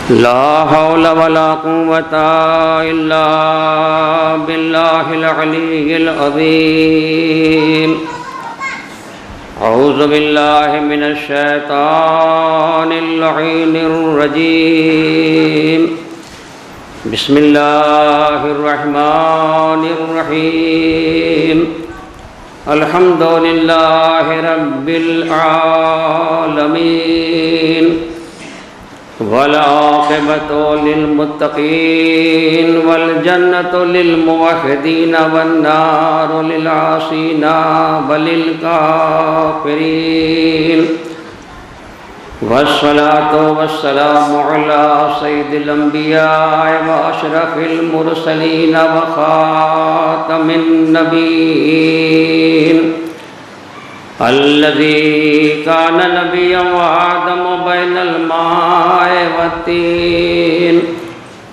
لا حول ولا قوة إلا بالله العلي العظيم. أعوذ بالله من الشيطان اللعين الرجيم. بسم الله الرحمن الرحيم. الحمد لله رب العالمين والعاقبة للمتقين والجنة للموحدين والنار للعاصين وللكافرين. والصلاة والسلام على سيد الأنبياء وأشرف المرسلين وخاتم النبيين الذي كان نبيا وآدم بين الماء والطين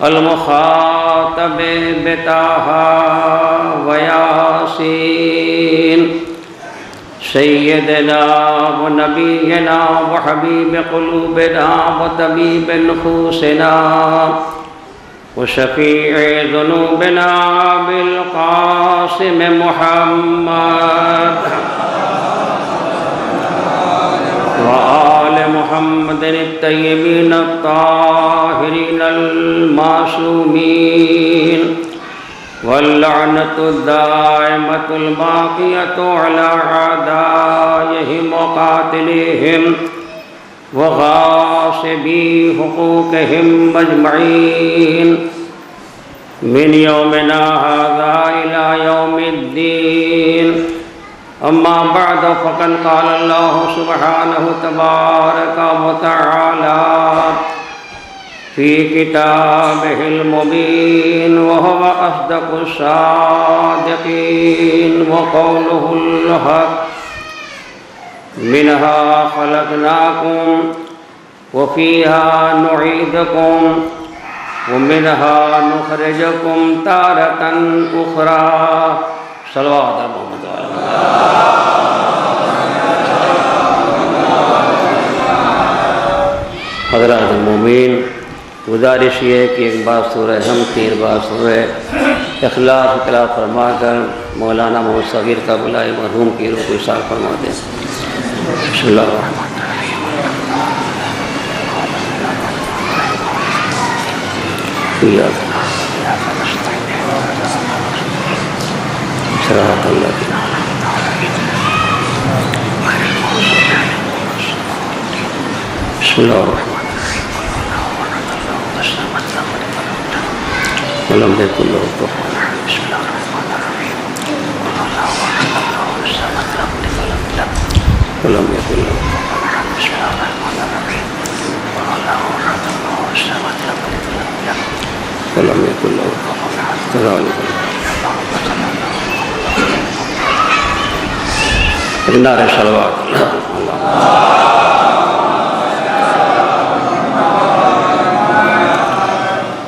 المخاطب بطه وياسين سيدنا ونبينا وحبيب قلوبنا وطبيب نفوسنا وشفيع ذنوبنا بالقاسم محمد وآل محمد الطيبين الطاهرين المعصومين واللعنة الدائمة الباقية على أعدائهم وقاتليهم وغاصبي حقوقهم أجمعين من يومنا هذا إلى يوم الدين. أما بعد فقد قال الله سبحانه تبارك وتعالى في كتابه المبين وهو أصدق الصادقين وقوله الحق منها خلقناكم وفيها نعيدكم ومنها نخرجكم تارة أخرى. صلوات محمد. حضرات المومنین، گزارش یہ ہے کہ ایک بار سورہ حمد 3 بار سورہ اخلاص تلاوت فرما کر مولانا محمد صغیر کا بلائے مرحوم کی روح کو ارسال فرما دیں. بسم اللہ الرحمن الرحیم. صراط الذین بسم اللہ الرحمن ولم يكن له كفوا احد. بسم الله الرحمن الرحيم. ولم يكن له كفوا احد. بسم الله الرحمن الرحيم. ولم يكن له كفوا احد. كذلك نعرہ صلوات اللہ.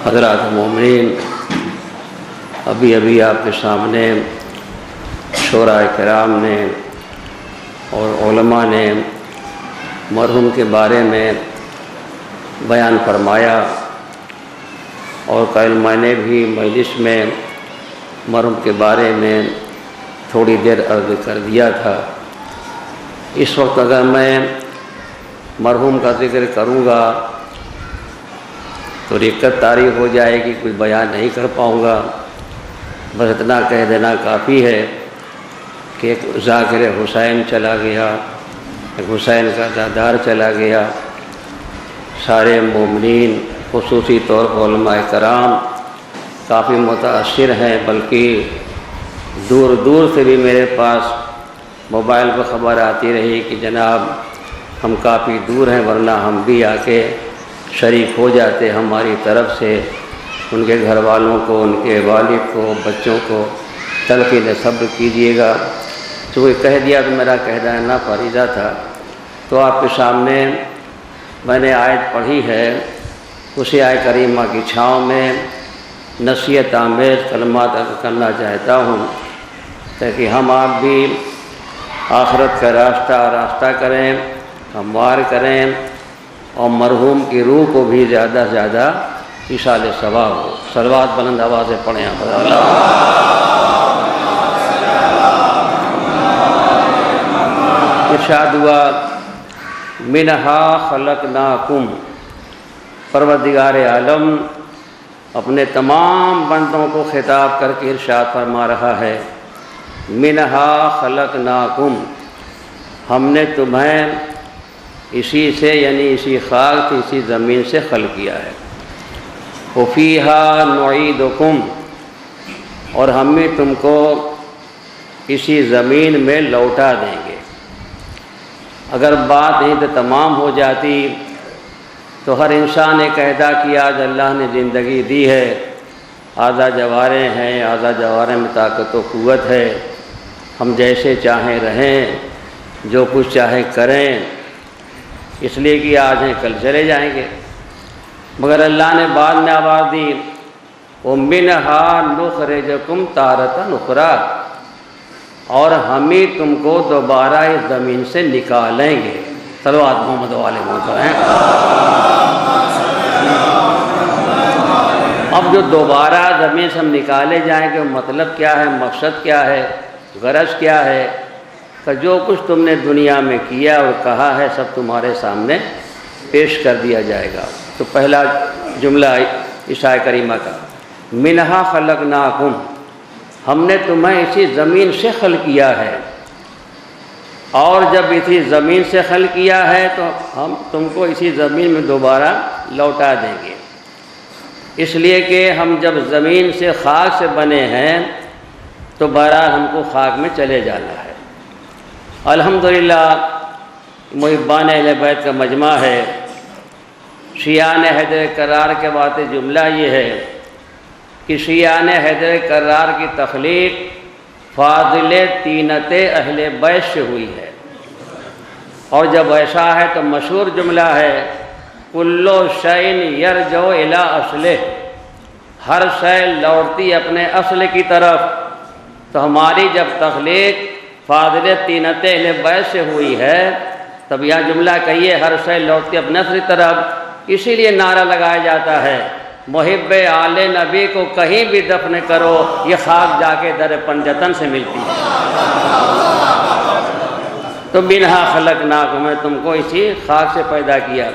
حضرات مومنین، ابھی آپ کے سامنے شورا کرام نے اور علماء نے مرحوم کے بارے میں بیان فرمایا، اور کل میں نے بھی مجلس میں مرحوم کے بارے میں تھوڑی دیر عرض کر دیا تھا. اس وقت اگر میں مرحوم کا ذکر کروں گا تو دقت طاری ہو جائے گی، کچھ بیان نہیں کر پاؤں گا. بس اتنا کہہ دینا کافی ہے کہ ایک ذاکر حسین چلا گیا، ایک حسین کا دادار چلا گیا. سارے مومنین خصوصی طور پر علماء کرام کافی متاثر ہیں، بلکہ دور دور سے بھی میرے پاس موبائل پر خبر آتی رہی کہ جناب ہم کافی دور ہیں، ورنہ ہم بھی آ کے شریک ہو جاتے ہماری طرف سے. ان کے گھر والوں کو، ان کے والد کو، بچوں کو تلقین صبر کیجیے گا. تو وہ کہہ دیا تو میرا کہہ دینا فریضہ تھا. تو آپ کے سامنے میں نے آیت پڑھی ہے، اسی آیت کریمہ کی چھاؤں میں نصیحت آمیز کلمات کرنا چاہتا ہوں تاکہ ہم آپ بھی آخرت کا راستہ کریں، ہموار کریں اور مرحوم کی روح کو بھی زیادہ سے زیادہ ایصال ثواب ہو۔ صلوات بلند آواز سے پڑھیں آپ ارشاد ہوا منہا خلقناکم، پروردگار عالم اپنے تمام بندوں کو خطاب کر کے ارشاد فرما رہا ہے منہا خلقناکم، ہم نے تمہیں اسی سے یعنی اسی خاک سے اسی زمین سے خلق کیا ہے، وفیہا نعیدکم، اور ہم بھی تم کو اسی زمین میں لوٹا دیں گے۔ اگر بات یہیں تو تمام ہو جاتی تو ہر انسان نے کہتا کہ آج اللہ نے زندگی دی ہے، اعضاء جوارے ہیں، اعضاء جوارے میں طاقت و قوت ہے، ہم جیسے چاہیں رہیں، جو کچھ چاہے کریں، اس لیے کہ آج ہیں کل چلے جائیں گے۔ مگر اللہ نے بعد میں آواز دی وَمِنْهَا نُخْرِجُكُمْ تَارَةً أُخْرَىٰ، اور ہم ہی تم کو دوبارہ اس زمین سے نکالیں گے۔ صلوات محمد والے محمد ہیں۔ اب جو دوبارہ زمین سے ہم نکالے جائیں گے مطلب کیا ہے، مقصد کیا ہے، غرض کیا ہے کہ جو کچھ تم نے دنیا میں کیا اور کہا ہے سب تمہارے سامنے پیش کر دیا جائے گا۔ تو پہلا جملہ اس آیت کریمہ کا منہا خلقناکم، ہم نے تمہیں اسی زمین سے خلق کیا ہے، اور جب اسی زمین سے خلق کیا ہے تو ہم تم کو اسی زمین میں دوبارہ لوٹا دیں گے۔ اس لیے کہ ہم جب زمین سے خاک سے بنے ہیں تو بہرحال ہم کو خاک میں چلے جانا ہے۔ الحمدللہ محبان اہل بیت کا مجمع ہے، شیعان حیدر کرار کے بات جملہ یہ ہے کہ شیعان حیدر کرار کی تخلیق فاضل طینت اہل بیت سے ہوئی ہے، اور جب ایسا ہے تو مشہور جملہ ہے کلو شیء یرجع الی اصلہ، ہر شے لوٹتی اپنے اصل کی طرف۔ تو ہماری جب تخلیق فاضل طینت اہل بیت سے ہوئی ہے تب یہ جملہ کہیے ہر شے لوٹتی اپنے اصل کی طرف۔ اسی لیے نعرہ لگایا جاتا ہے محب آل نبی کو کہیں بھی دفن کرو یہ خاک جا کے در پنجتن سے ملتی ہے۔ تو منہا خلقناکم، میں تم کو اسی خاک سے پیدا کیا۔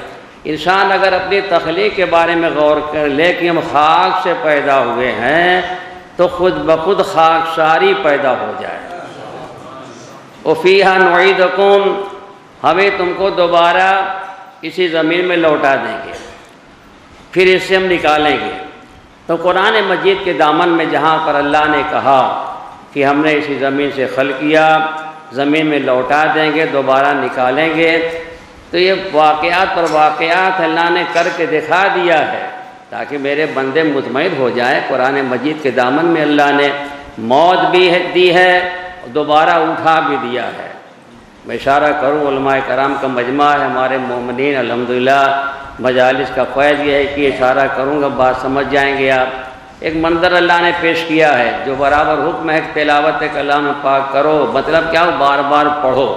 انسان اگر اپنی تخلیق کے بارے میں غور کر لے کہ ہم خاک سے پیدا ہوئے ہیں تو خود بخود خاک ساری پیدا ہو جائے۔ وفیہا نعیدکم، ہمیں تم کو دوبارہ اسی زمین میں لوٹا دیں گے، پھر اس سے ہم نکالیں گے۔ تو قرآن مجید کے دامن میں جہاں پر اللہ نے کہا کہ ہم نے اسی زمین سے خلق کیا، زمین میں لوٹا دیں گے، دوبارہ نکالیں گے، تو یہ واقعات پر واقعات اللہ نے کر کے دکھا دیا ہے تاکہ میرے بندے مطمئن ہو جائیں۔ قرآن مجید کے دامن میں اللہ نے موت بھی دی ہے، دوبارہ اٹھا بھی دیا ہے۔ میں اشارہ کروں علماء کرام کا مجمع ہے، ہمارے مومنین الحمدللہ مجالس کا فیض یہ ہے کہ اشارہ کروں گا بات سمجھ جائیں گے آپ۔ ایک منظر اللہ نے پیش کیا ہے جو برابر حکم ہے تلاوت کلام پاک کرو، مطلب کیا ہو، بار بار پڑھو۔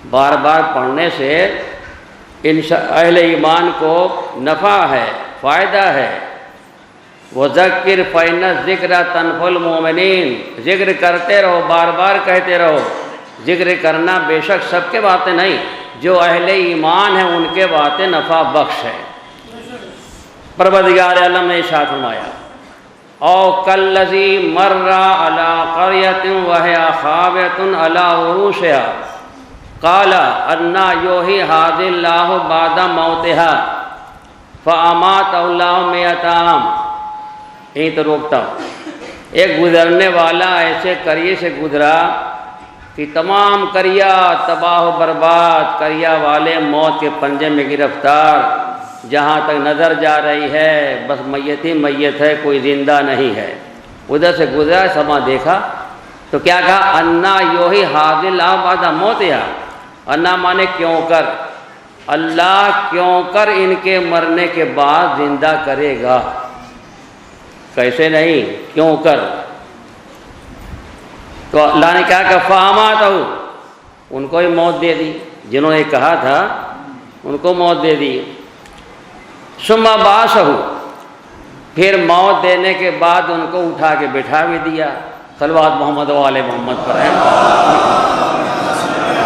بار بار پڑھنے سے اہل ایمان کو نفع ہے، فائدہ ہے۔ وَذَكِّرْ فَإِنَّ الذِّكْرَ تَنفَعُ الْمُؤْمِنِينَ، ذکر کرتے رہو، بار بار کہتے رہو۔ ذکر کرنا بے شک سب کے باتیں نہیں، جو اہل ایمان ہیں ان کے باتیں نفع بخش ہے۔ پروردگار عالم نے ارشاد فرمایا او کالذی مر علی قریۃ وہی خاویۃ علی عروشها قال انا یحیی ھذہ اللہ بعد موتها فاماتہ اللہ مئۃ عام۔ یہیں تو روکتا ہوں۔ ایک گزرنے والا ایسے قریے سے گزرا کہ تمام قریہ تباہ و برباد، قریہ والے موت کے پنجے میں گرفتار، جہاں تک نظر جا رہی ہے بس میت ہی میت ہے، کوئی زندہ نہیں ہے۔ ادھر سے گزرا، سما دیکھا تو کیا کہا انا یحیی ھذہ اللہ بعد موتها، انا مانے کیوں کر، اللہ کیوں کر ان کے مرنے کے بعد زندہ کرے گا، کیسے نہیں، کیوں کر۔ تو اللہ نے کہا کہ فاماتہ، ان کو ہی موت دے دی۔ جنہوں نے کہا تھا ان کو موت دے دی۔ ثم بعثہ، پھر موت دینے کے بعد ان کو اٹھا کے بٹھا بھی دیا۔ صلوات محمد و آل محمد پر ہے۔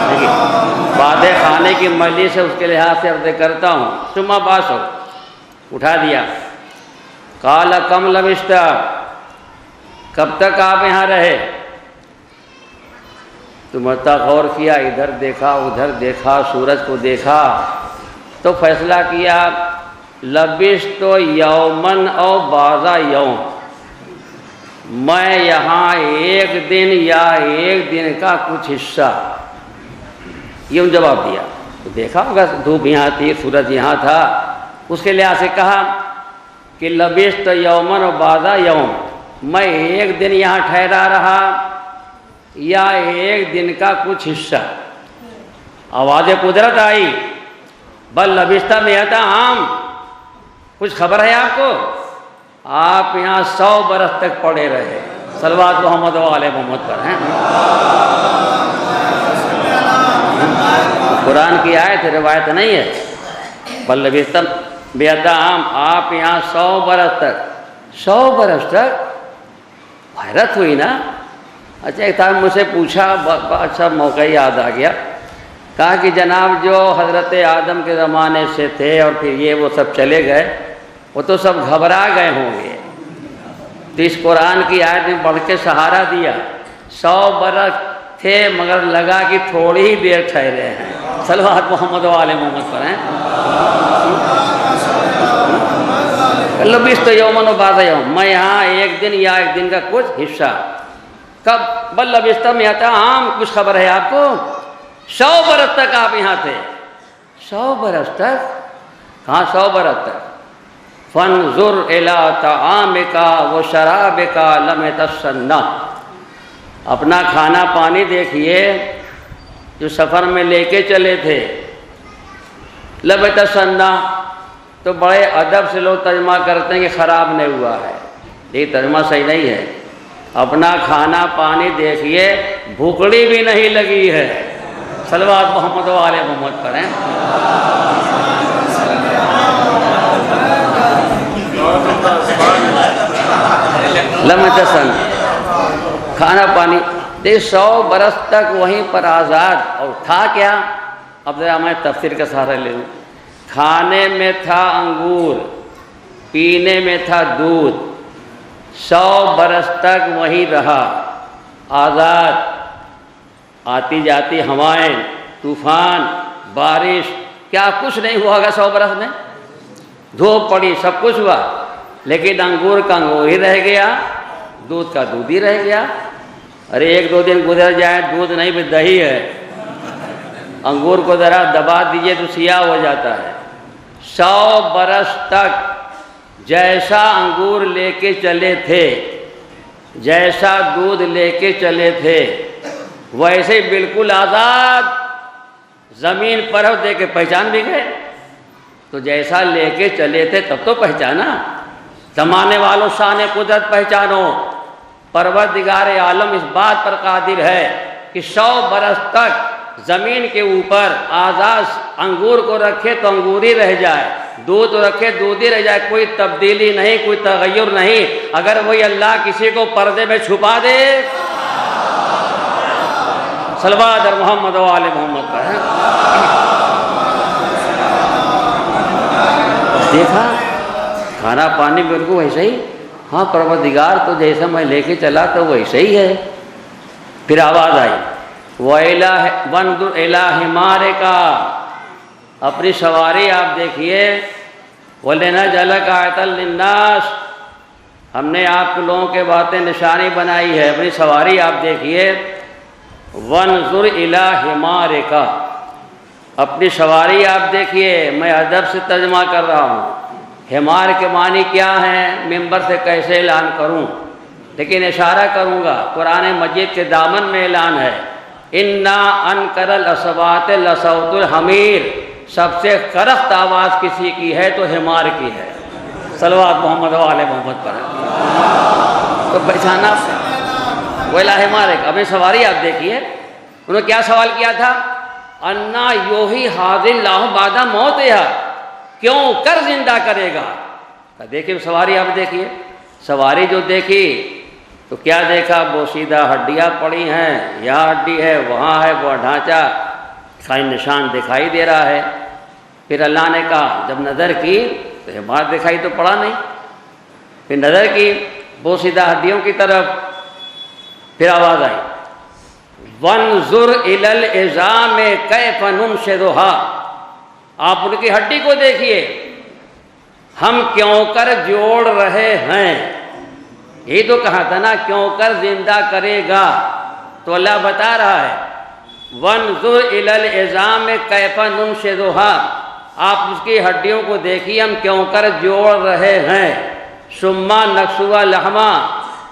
دیکھیے وعدے خانے کی مجلس سے اس کے لحاظ سے عرض کرتا ہوں۔ ثم بعثہ، اٹھا دیا۔ قال کم لبثت، کب تک آپ یہاں رہے؟ تو مرتا غور کیا، ادھر دیکھا ادھر دیکھا، سورج کو دیکھا، تو فیصلہ کیا لبثت یومن او بعض یوم، میں یہاں ایک دن یا ایک دن کا کچھ حصہ، یہ جواب دیا۔ تو دیکھا ہوگا دھوپ یہاں تھی، سورج یہاں تھا، اس کے لحاظ سے کہا کہ لبثت یومن و بعض یوم، میں ایک دن یہاں ٹھہرا رہا یا ایک دن کا کچھ حصہ۔ آواز قدرت آئی، بل لبثت مئۃ عام، کچھ خبر ہے آپ کو؟ آپ یہاں 100 برس تک پڑے رہے۔ صلوات محمد و آل محمد پر ہیں۔ قرآن کی آیت روایت نہیں ہے، بل لبثت مئۃ عام، آپ یہاں 100 برس تک۔ 100 برس تک؟ حیرت ہوئی نا۔ اچھا ایک صاحب مجھ سے پوچھا، اچھا موقع یاد آ گیا، کہا کہ جناب جو حضرت آدم کے زمانے سے تھے اور پھر یہ وہ سب چلے گئے، وہ تو سب گھبرا گئے ہوں گے، تو اس قرآن کی آیت میں بڑھ کے سہارا دیا۔ 100 برس تھے مگر لگا کہ تھوڑی ہی دیر ٹھہرے ہیں۔ صلوات محمد و آل محمد پر ہیں۔ لبثت یومن و بعض یوم، میں یہاں ایک دن یا ایک دن کا کچھ حصہ۔ کب؟ بل لبثت مئۃ عام، کچھ خبر ہے آپ کو؟ 100 برس تک آپ یہاں تھے۔ 100 برس تک؟ کہاں 100 برس تک؟ فانظر الی طعامک و شرابک لم یتسنہ، اپنا کھانا پانی دیکھیے جو سفر میں لے کے چلے تھے۔ لم یتسنہ تو بڑے ادب سے لوگ ترجمہ کرتے ہیں کہ خراب نہیں ہوا ہے، یہ ترجمہ صحیح نہیں ہے۔ اپنا کھانا پانی دیکھیے، بھوکڑی بھی نہیں لگی ہے۔ صلوات محمد و آل محمد پر ہیں۔ لم یتسنہ، کھانا پانی دے 100 برس تک وہیں پر آزاد۔ اور تھا کیا؟ اب ذرا میں تفسیر کا سہارا لے لوں۔ کھانے میں تھا انگور، پینے میں تھا دودھ، 100 برس تک وہیں رہا آزاد۔ آتی جاتی ہوائیں، طوفان، بارش، کیا کچھ نہیں ہوا ہوگا 100 برس میں؟ دھوپ پڑی، سب کچھ ہوا، لیکن انگور کا انگور ہی رہ گیا، دودھ کا دودھ ہی رہ گیا۔ ارے 1-2 دن گزر جائے، دودھ نہیں بھی دہی ہے، انگور کو ذرا دبا دیجئے تو سیاہ ہو جاتا ہے۔ 100 برس تک جیسا انگور لے کے چلے تھے، جیسا دودھ لے کے چلے تھے، ویسے بالکل آزاد، زمین پر دے کے پہچان بھی گئے۔ تو جیسا لے کے چلے تھے تب تو پہچانا۔ زمانے والوں شان قدرت پہچانو، پروردگار عالم اس بات پر قادر ہے کہ 100 برس تک زمین کے اوپر آزاد انگور کو رکھے تو انگور ہی رہ جائے، دودھ رکھے دودھ ہی رہ جائے، کوئی تبدیلی نہیں، کوئی تغیر نہیں۔ اگر وہی اللہ کسی کو پردے میں چھپا دے، صلوات محمد و آل محمد پر ہے۔ دیکھا کھانا پانی بالکل ویسے ہی، ہاں پروردگار تو جیسا میں لے کے چلا تو ویسے ہی ہے۔ پھر آواز آئی وَانْظُرْ إِلَىٰ حِمَارِكَ، اپنی سواری آپ دیکھیے، وَلِنَجْعَلَكَ آیَةً لِلنَّاسِ، ہم نے آپ لوگوں کے باتیں نشانی بنائی ہے، اپنی سواری آپ دیکھیے۔ وَانْظُرْ إِلَىٰ حِمَارِكَ، اپنی سواری آپ دیکھیے، میں ادب سے ترجمہ کر رہا ہوں۔ حمار کے معنی کیا ہیں ممبر سے کیسے اعلان کروں، لیکن اشارہ کروں گا، قرآن مجید کے دامن میں اعلان ہے، اِنَّا أَنْكَرَ الْأَصْوَاتِ لَصَوْتُ الْحَمِيرِ، سب سے کرخت آواز کسی کی ہے تو حمار کی ہے۔ صلوات محمد و آل محمد پر ہے۔ تو پہچانا وَإِلَىٰ حِمَارِكَ، اپنی سواری آپ دیکھیے۔ انہوں نے کیا سوال کیا تھا؟ انا یوہی حاضر اللہ بعد موتہا، کیوں کر زندہ کرے گا۔ دیکھیے سواری، آپ دیکھیے سواری جو دیکھی تو کیا دیکھا، بوسیدہ ہڈیاں پڑی ہیں، یہاں ہڈی ہے، وہاں ہے، وہ ڈھانچہ کھائی نشان دکھائی دے رہا ہے۔ پھر اللہ نے کہا جب نظر کی تو حمار دکھائی تو پڑا نہیں، پھر نظر کی بوسیدہ ہڈیوں کی طرف، پھر آواز آئی وانظر الی العظام کیف ننشزها، آپ ان کی ہڈی کو دیکھیے ہم کیوں کر جوڑ رہے ہیں۔ یہی تو کہا تھا نا کیوں کر زندہ کرے گا، تو اللہ بتا رہا ہے وانظر الی العظام کیف ننشزها، آپ اس کی ہڈیوں کو دیکھیے ہم کیوں کر جوڑ رہے ہیں، ثم نکسوها لحما،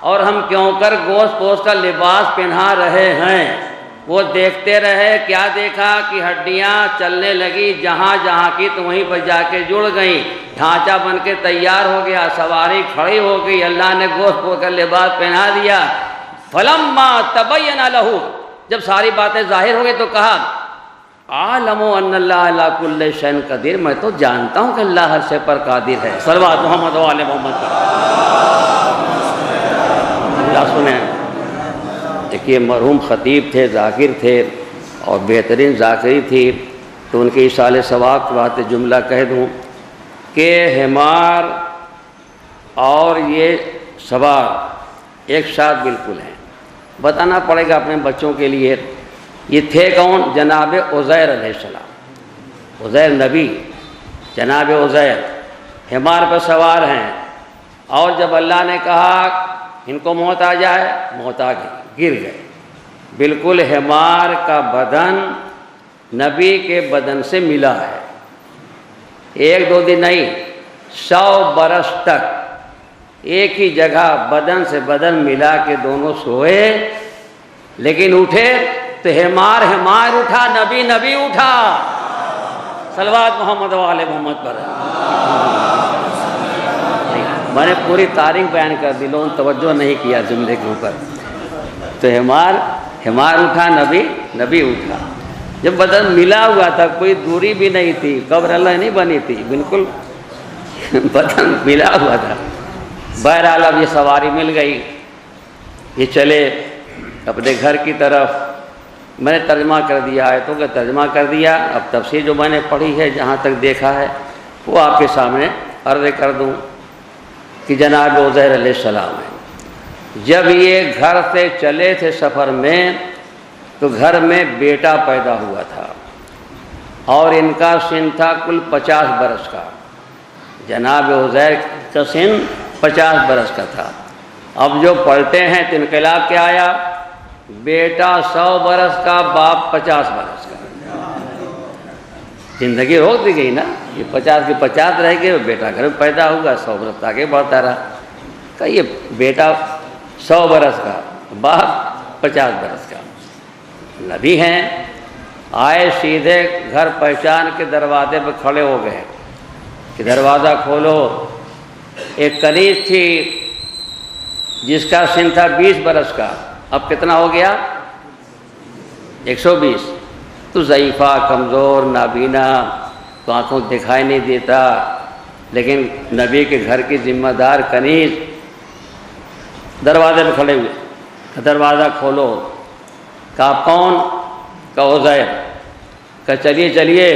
اور ہم کیوں کر گوشت پوشت کا لباس پہنا رہے ہیں۔ وہ دیکھتے رہے، کیا دیکھا کہ ہڈیاں چلنے لگی، جہاں جہاں کی تو وہیں پر جا کے جڑ گئیں، ڈھانچہ بن کے تیار ہو گیا، سواری کھڑی ہو گئی، اللہ نے گوشت پوشت کا لباس پہنا دیا۔ فلما تبین لہ، جب ساری باتیں ظاہر ہو گئی تو کہا اعلم ان اللہ علی کل شیء قدیر، میں تو جانتا ہوں کہ اللہ ہر شے پر قادر ہے۔ صلوات محمد و آل محمد پر۔ اللہ سنیں، ایک یہ مرحوم خطیب تھے، ذاکر تھے اور بہترین ذاکری تھی، تو ان کے ایصال ثواب کی بات جملہ کہہ دوں کہ حمار اور یہ سوار ایک ساتھ بالکل ہیں۔ بتانا پڑے گا اپنے بچوں کے لیے، یہ تھے کون؟ جناب عزیر علیہ السلام، عزیر نبی، جناب عزیر حمار پر سوار ہیں، اور جب اللہ نے کہا ان کو موت آ جائے، موت آ گئی، گر گئے۔ بالکل حمار کا بدن نبی کے بدن سے ملا ہے، ایک دو دن نہیں، 100 برس تک ایک ہی جگہ بدن سے بدن ملا کے دونوں سوئے، لیکن اٹھے تو حمار اٹھا، نبی اٹھا۔ صلوات محمد و آل محمد پر۔ میں نے پوری تاریخ بیان کر دی، لوگوں نے توجہ نہیں کیا جملے کے اوپر۔ تو حمار اٹھا، نبی اٹھا۔ جب بدن ملا ہوا تھا، کوئی دوری بھی نہیں تھی، قبر اللہ نہیں بنی تھی، بالکل بدن ملا ہوا تھا۔ بہرحال اب یہ سواری مل گئی، یہ چلے اپنے گھر کی طرف۔ میں نے ترجمہ کر دیا، آیتوں کا ترجمہ کر دیا، اب تفسیر جو میں نے پڑھی ہے، جہاں تک دیکھا ہے، وہ آپ کے سامنے عرض کر دوں کہ جناب عزیر علیہ السلام ہیں، جب یہ گھر سے چلے تھے سفر میں تو گھر میں بیٹا پیدا ہوا تھا، اور ان کا سن تھا کل 50 برس کا۔ جناب عزیر کا سن 50 برس کا تھا۔ اب جو پلٹے ہیں تو انقلاب کیا آیا؟ بیٹا 100 برس کا، باپ 50 برس کا۔ زندگی روک دی گئی نا، یہ 50 کے 50 رہ گئے، بیٹا گھر میں پیدا ہوگا، 100 برس آگے بڑھتا رہا۔ کہ یہ بیٹا 100 برس کا، باپ 50 برس کا، نبی ہیں۔ آئے سیدھے گھر پہچان کے دروازے پہ کھڑے ہو گئے کہ دروازہ کھولو۔ ایک کنیز تھی جس کا سن تھا 20 برس کا، اب کتنا ہو گیا؟ 120۔ تو ضعیفہ، کمزور، نابینا، تو آنکھوں دکھائی نہیں دیتا، لیکن نبی کے گھر کی ذمہ دار کنیز دروازے پہ کھڑے ہوئے، دروازہ کھولو۔ کہا کون؟ کہا عزیر۔ کہا چلیے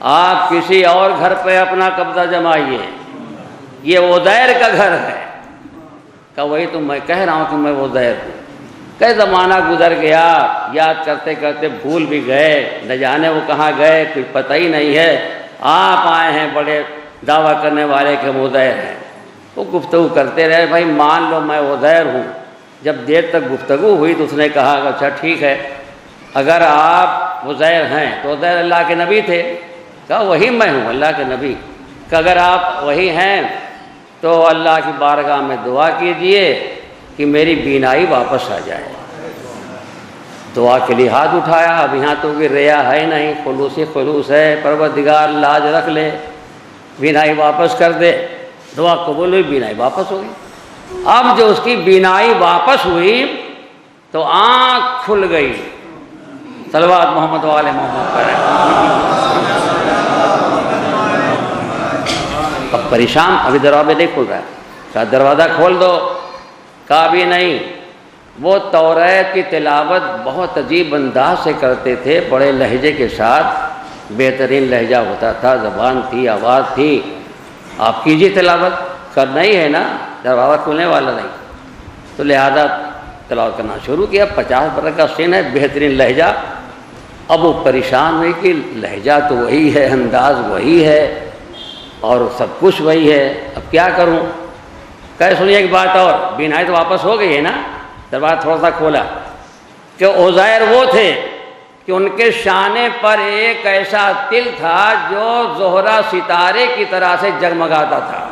آپ کسی اور گھر پہ اپنا قبضہ جمائیے، یہ عزیر کا گھر ہے۔ کہا وہی تو میں کہہ رہا ہوں کہ میں عزیر ہوں۔ کئی زمانہ گزر گیا، یاد کرتے کرتے بھول بھی گئے، نہ جانے وہ کہاں گئے، کوئی پتہ ہی نہیں ہے۔ آپ آئے ہیں بڑے دعویٰ کرنے والے کہ ہم عزیر ہیں۔ وہ گفتگو کرتے رہے، بھائی مان لو میں عزیر ہوں۔ جب دیر تک گفتگو ہوئی تو اس نے کہا اچھا ٹھیک ہے، اگر آپ عزیر ہیں تو عزیر اللہ کے نبی تھے؟ کہا وہی میں ہوں، اللہ کے نبی۔ کہ اگر آپ وہی ہیں تو اللہ کی بارگاہ میں دعا کیجئے کہ میری بینائی واپس آ جائے۔ دعا کے لیے ہاتھ اٹھایا۔ اب یہاں تو بھی ریا ہے نہیں، خلوص ہے، پروردگار لاج رکھ لے، بینائی واپس کر دے۔ دعا قبول ہوئی، بینائی واپس ہو گئی۔ اب جو اس کی بینائی واپس ہوئی تو آنکھ کھل گئی، صلوات محمد و آل محمد پر۔ اب پریشان، ابھی دروازہ نہیں کھل رہا ہے، کہا دروازہ کھول دو، کہا بھی نہیں۔ وہ توریت کی تلاوت بہت عجیب انداز سے کرتے تھے، بڑے لہجے کے ساتھ، بہترین لہجہ ہوتا تھا، زبان تھی، آواز تھی۔ آپ کیجیے تلاوت، کرنا ہی ہے نا، دروازہ کھلنے والا نہیں، تو لہذا تلاوت کرنا شروع کیا۔ 50 برس کا سن ہے، بہترین لہجہ۔ اب وہ پریشان ہوئی کہ لہجہ تو وہی ہے، انداز وہی ہے اور سب کچھ وہی ہے، اب کیا کروں؟ کہے سنیے ایک بات اور، بینائی تو واپس ہو گئی ہے نا۔ دروازہ تھوڑا سا کھولا کہ عزیر وہ تھے کہ ان کے شانے پر ایک ایسا تل تھا جو زہرہ ستارے کی طرح سے جگمگاتا تھا۔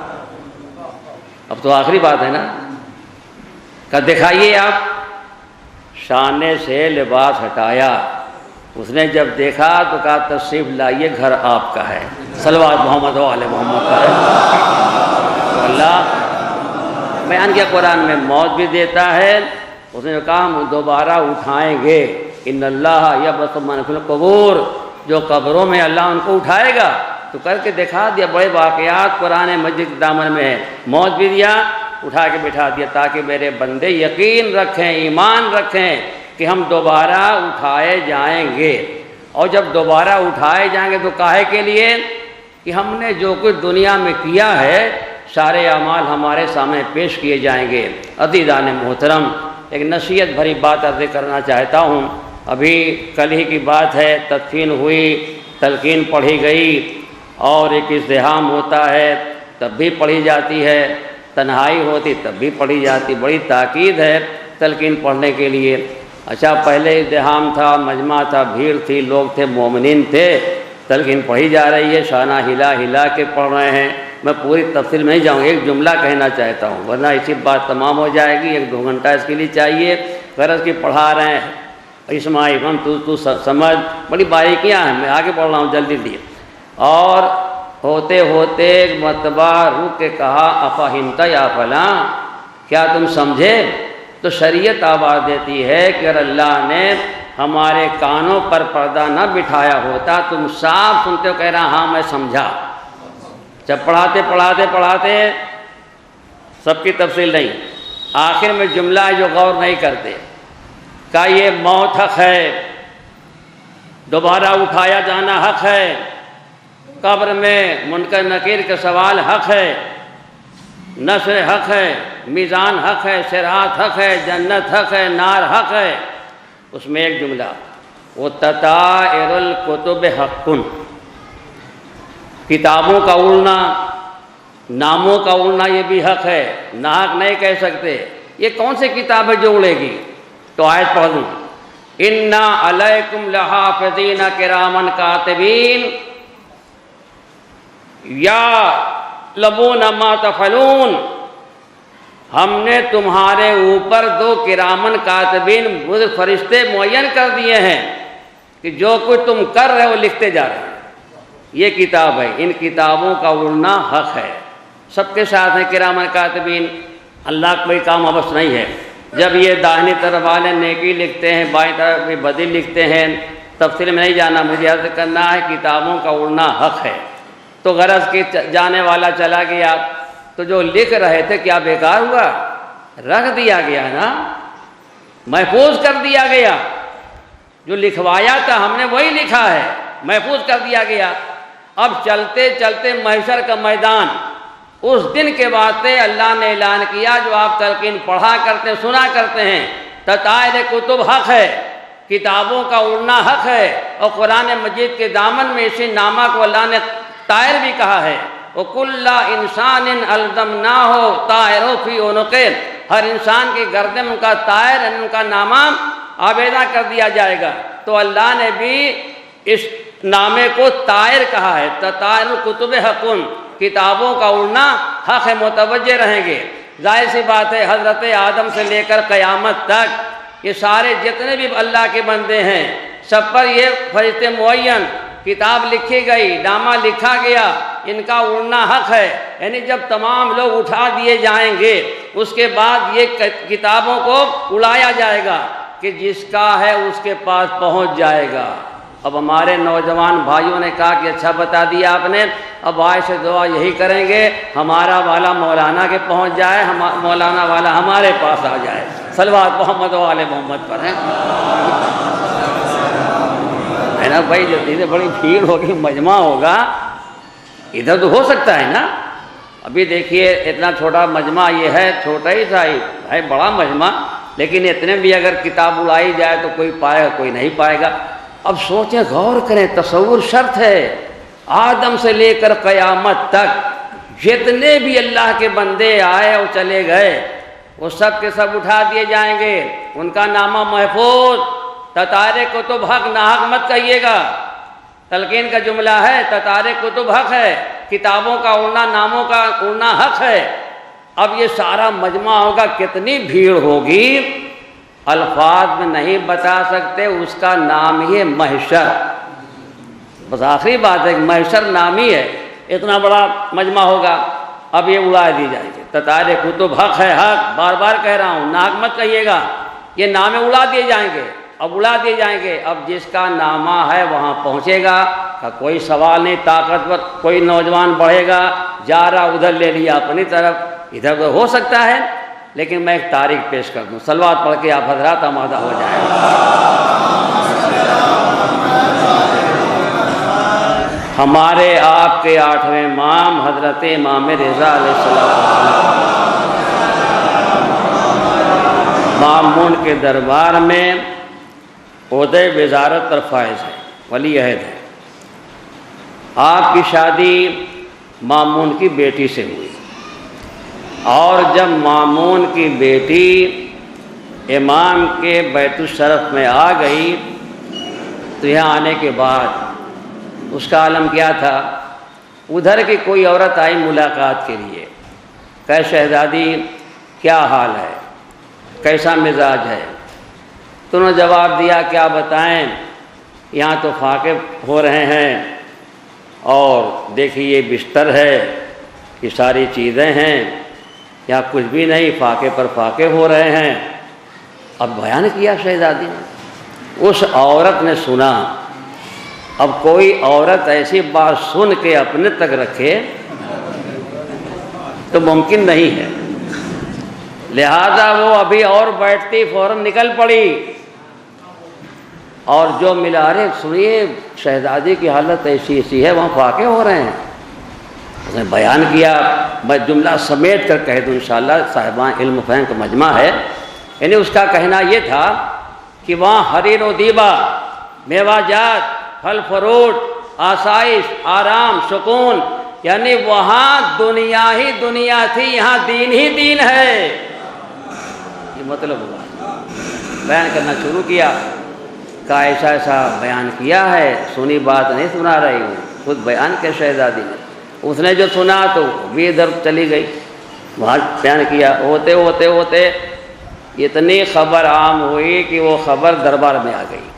اب تو آخری بات ہے نا، کہ دکھائیے آپ۔ شانے سے لباس ہٹایا، اس نے جب دیکھا تو کہا تشریف لائیے، گھر آپ کا ہے۔ صلوات محمد و آل محمد پر۔ تو اللہ بیان کیا قرآن میں موت بھی دیتا ہے، اس نے کہا ہم دوبارہ اٹھائیں گے، ان اللہ یبعث من فی القبور، جو قبروں میں اللہ ان کو اٹھائے گا۔ تو کر کے دکھا دیا، بڑے واقعات قرآن مجید کے دامن میں ہے۔ موت بھی دیا، اٹھا کے بٹھا دیا، تاکہ میرے بندے یقین رکھیں، ایمان رکھیں کہ ہم دوبارہ اٹھائے جائیں گے۔ اور جب دوبارہ اٹھائے جائیں گے تو کاہے کے لیے؟ کہ ہم نے جو کچھ دنیا میں کیا ہے سارے اعمال ہمارے سامنے پیش کیے جائیں گے۔ عزیزان محترم، ایک نصیحت بھری بات عرض کرنا چاہتا ہوں۔ ابھی کل ہی کی بات ہے، تدفین ہوئی، تلقین پڑھی گئی، اور ایک ازدحام ہوتا ہے تب بھی پڑھی جاتی ہے، تنہائی ہوتی تب بھی پڑھی جاتی، بڑی تاکید ہے تلقین پڑھنے کے لیے۔ اچھا پہلے ازدحام تھا، مجمع تھا، بھیڑ تھی، لوگ تھے، مومنین تھے، تلقین پڑھی جا رہی ہے، شانہ ہلا ہلا کے پڑھ رہے ہیں۔ میں پوری تفصیل میں نہیں جاؤں گا، ایک جملہ کہنا چاہتا ہوں ورنہ اسی بات تمام ہو جائے گی، 1-2 گھنٹہ اس کے لیے چاہیے۔ غرض کی پڑھا رہے ہیں، اسماعیل ہم تو سمجھ، بڑی باریکیاں ہیں، میں آگے پڑھ رہا ہوں جلدی جلدی۔ اور ہوتے ہوتے ایک مرتبہ رک کے کہا افہمت یا فلاں، کیا تم سمجھے؟ تو شریعت آواز دیتی ہے کہ اگر اللہ نے ہمارے کانوں پر پردہ نہ بٹھایا ہوتا، تم صاف سنتے ہو، کہہ رہا ہاں میں سمجھا۔ جب پڑھاتے سب کی تفصیل نہیں، آخر میں جملہ ہے جو غور نہیں کرتے، کہ یہ موت حق ہے، دوبارہ اٹھایا جانا حق ہے، قبر میں منکر نکیر کا سوال حق ہے، نشر حق ہے، میزان حق ہے، صراط حق ہے، جنت حق ہے، نار حق ہے۔ اس میں ایک جملہ وَتَطَائِرُ الْكُتُبِ حَقٌّ، کتابوں کا اڑنا، ناموں کا اڑنا یہ بھی حق ہے، ناحق نہیں کہہ سکتے۔ یہ کون سی کتاب ہے جو اڑے گی؟ تو آیت پڑھ دوں، اِنَّا عَلَيْكُمْ لَحَافِظِينَ كِرَامًا كَاتِبِينَ يَعْلَمُونَ مَا تَفْعَلُونَ، ہم نے تمہارے اوپر 2 کرامن کاتبین بزرگ فرشتے معین کر دیے ہیں کہ جو کچھ تم کر رہے ہو لکھتے جا رہے ہیں۔ یہ کتاب ہے، ان کتابوں کا اڑنا حق ہے، سب کے ساتھ ہیں کرامن کاتبین، اللہ کا کوئی کام ابس نہیں ہے۔ جب یہ داہنی طرف والے نیکی لکھتے ہیں، بائیں طرف بھی بدی لکھتے ہیں، تفصیل میں نہیں جانا، مجھے عرض کرنا ہے کتابوں کا اڑنا حق ہے۔ تو غرض کہ جانے والا چلا گیا، تو جو لکھ رہے تھے کیا بیکار ہوا؟ رکھ دیا گیا نا، محفوظ کر دیا گیا، جو لکھوایا تھا ہم نے وہی لکھا ہے، محفوظ کر دیا گیا۔ اب چلتے چلتے محشر کا میدان، اس دن کے واسطے اللہ نے اعلان کیا جو آپ تلقین پڑھا کرتے سنا کرتے ہیں، تطائر کتب حق ہے، کتابوں کا اڑنا حق ہے۔ اور قرآن مجید کے دامن میں اسی نامہ کو اللہ نے طائر بھی کہا ہے، وَكُلَّ إِنسَانٍ أَلْزَمْنَاهُ طَائِرَهُ فِي عُنُقِهِ، ہر انسان کی گردن ان کا طائر، ان کا نامہ آویزاں کر دیا جائے گا۔ تو اللہ نے بھی اس نامے کو طائر کہا ہے، تطائر الکتب حق، کتابوں کا اڑنا حق ہے، متوجہ رہیں گے۔ ظاہر سی بات ہے حضرت آدم سے لے کر قیامت تک یہ سارے جتنے بھی اللہ کے بندے ہیں سب پر یہ فرشتے معین، کتاب لکھی گئی، نامہ لکھا گیا، ان کا اڑنا حق ہے۔ یعنی جب تمام لوگ اٹھا دیے جائیں گے اس کے بعد یہ کتابوں کو اڑایا جائے گا، کہ جس کا ہے اس کے پاس پہنچ جائے گا۔ اب ہمارے نوجوان بھائیوں نے کہا کہ اچھا بتا دیا آپ نے، اب آج سے دعا یہی کریں گے ہمارا والا مولانا کے پہنچ جائے، مولانا والا ہمارے پاس آ جائے۔ صلوات محمد و آل محمد پر ہیں نا بھائی، جو اتنی بڑی بھیڑ ہوگی، مجمع ہوگا، ادھر تو ہو سکتا ہے نا۔ ابھی دیکھیے اتنا چھوٹا مجمع یہ ہے، چھوٹا ہی تھا ہے، بڑا مجمع، لیکن اتنے بھی اگر کتاب اڑائی جائے تو کوئی پائے گا، کوئی نہیں پائے گا۔ اب سوچیں، غور کریں، تصور شرط ہے۔ آدم سے لے کر قیامت تک جتنے بھی اللہ کے بندے آئے اور چلے گئے، وہ سب کے سب اٹھا دیے جائیں گے، ان کا نامہ محفوظ۔ تتارے کتب حق، ناحق مت کہیے گا، تلقین کا جملہ ہے، تتارے کتب حق ہے، کتابوں کا اڑنا، ناموں کا اڑنا حق ہے۔ اب یہ سارا مجمع ہوگا، کتنی بھیڑ ہوگی، الفاظ میں نہیں بتا سکتے، اس کا نام ہی ہے محشر۔ بس آخری بات ہے کہ محشر نام ہی ہے، اتنا بڑا مجمع ہوگا۔ اب یہ اڑا دی جائے گی، تتارے کتب حق ہے، حق بار بار کہہ رہا ہوں، ناحق مت کہیے گا، یہ نامے اڑا دیے جائیں گے۔ اب اڑا دیے جائیں گے، اب جس کا نامہ ہے وہاں پہنچے گا، کوئی سوال نہیں، طاقتور کوئی نوجوان بڑھے گا، جا رہا ادھر لے لیا اپنی طرف، ادھر تو ہو سکتا ہے، لیکن میں ایک تاریخ پیش کر دوں، صلوات پڑھ کے آپ حضرات آمادہ ہو جائیں۔ ہمارے آپ کے 8ویں امام حضرت امام رضا علیہ السلام مامون کے دربار میں عہدۂ وزارت پر فائز ہے، ولی عہد ہے۔ آپ کی شادی مامون کی بیٹی سے ہوئی، اور جب مامون کی بیٹی امام کے بیت الشرف میں آ گئی تو یہاں آنے کے بعد اس کا عالم کیا تھا؟ ادھر کی کوئی عورت آئی ملاقات کے لیے، کہ شہزادی کیا حال ہے، کیسا مزاج ہے؟ تو انہوں نے جواب دیا کیا بتائیں، یہاں تو فاقے ہو رہے ہیں، اور دیکھیے یہ بستر ہے، یہ ساری چیزیں ہیں، یہاں کچھ بھی نہیں، فاقے پر فاقے ہو رہے ہیں۔ اب بیان کیا شہزادی نے، اس عورت نے سنا۔ اب کوئی عورت ایسی بات سن کے اپنے تک رکھے تو ممکن نہیں ہے، لہذا وہ ابھی اور بیٹھتی فوراً نکل پڑی، اور جو ملا رہے سنیے شہزادی کی حالت ایسی ہے، وہاں فاقے ہو رہے ہیں۔ اس نے بیان کیا، میں جملہ سمیٹ کر کہہ دوں انشاءاللہ، صاحبان علم فہم کا مجمع ہے، یعنی اس کا کہنا یہ تھا کہ وہاں حریر و دیبا، میوہ جات، پھل فروٹ، آسائش، آرام، سکون، یعنی وہاں دنیا ہی دنیا تھی، یہاں دین ہی دین ہے، یہ مطلب ہوا۔ بیان کرنا شروع کیا، کا ایسا بیان کیا ہے، سنی بات نہیں سنا رہی ہوں، خود بیان کیا شہزادی نے۔ اس نے جو سنا تو بھی ادھر چلی گئی، وہاں بیان کیا، ہوتے ہوتے اتنی خبر عام ہوئی کہ وہ خبر دربار میں آ گئی۔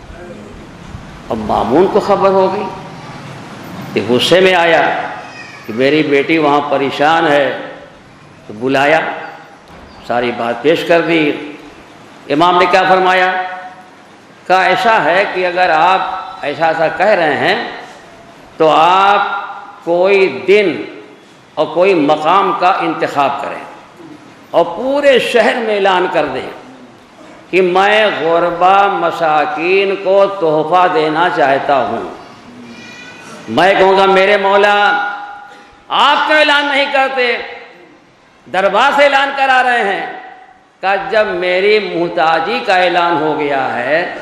اب مامون کو خبر ہو گئی، کہ غصے میں آیا کہ میری بیٹی وہاں پریشان ہے، تو بلایا، ساری بات پیش کر دی۔ امام نے کیا فرمایا؟ کہا ایسا ہے کہ اگر آپ ایسا کہہ رہے ہیں تو آپ کوئی دن اور کوئی مقام کا انتخاب کریں اور پورے شہر میں اعلان کر دیں کہ میں غربا مساکین کو تحفہ دینا چاہتا ہوں۔ میں کہوں گا میرے مولا آپ کا اعلان نہیں کرتے، دربار سے اعلان کرا رہے ہیں۔ کہ جب میری محتاجی کا اعلان ہو گیا ہے،